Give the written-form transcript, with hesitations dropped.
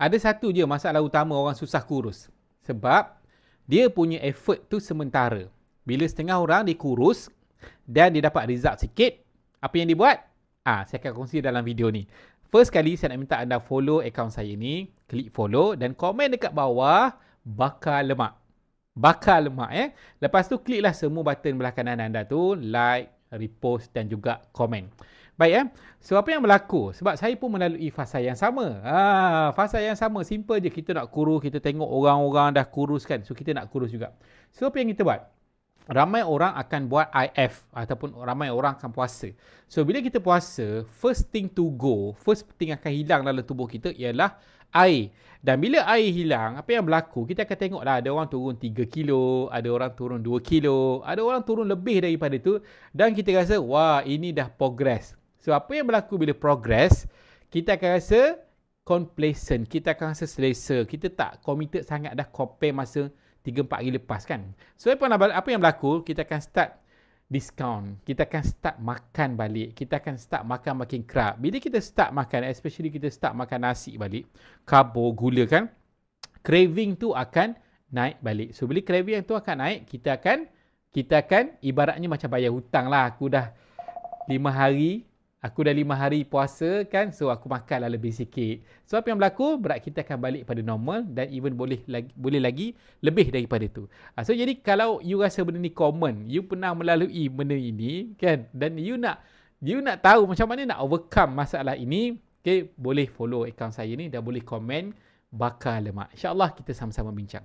Ada satu je masalah utama orang susah kurus. Sebab dia punya effort tu sementara. Bila setengah orang dikurus dan dia dapat result sikit, apa yang dia buat? Saya akan kongsi dalam video ni. First kali saya nak minta anda follow akaun saya ni, klik follow dan komen dekat bawah bakar lemak. Bakar lemak Lepas tu kliklah semua button belah kanan anda tu, like, repost dan juga komen. Baik So apa yang berlaku? Sebab saya pun melalui fasa yang sama. Fasa yang sama, simple je, kita nak kurus, kita tengok orang-orang dah kurus kan. So kita nak kurus juga. So apa yang kita buat? Ramai orang akan buat IF ataupun ramai orang akan puasa. So bila kita puasa, first thing akan hilang dalam tubuh kita ialah air. Dan bila air hilang, apa yang berlaku? Kita akan tengoklah ada orang turun 3 kilo, ada orang turun 2 kilo, ada orang turun lebih daripada tu dan kita rasa wah, ini dah progress. So apa yang berlaku bila progress? Kita akan rasa complacent, kita akan rasa selesa, kita tak committed sangat dah compare masa 3-4 hari lepas kan. So apa yang berlaku? Kita akan start discount, kita akan start makan balik, kita akan start makan makin kerap. Bila kita start makan, especially kita start makan nasi balik, karbo, gula kan, craving tu akan naik balik. So bila craving tu akan naik, kita akan ibaratnya macam bayar hutang lah. Aku dah 5 hari puasa kan, so aku makanlah lebih sikit. So apa yang berlaku? Berat kita akan balik pada normal dan even boleh lagi lebih daripada tu. So jadi kalau you rasa benda ni common, you pernah melalui benda ini kan, dan you nak tahu macam mana nak overcome masalah ini, okay, boleh follow akaun saya ni dan boleh komen bakar lemak. InsyaAllah kita sama-sama bincang.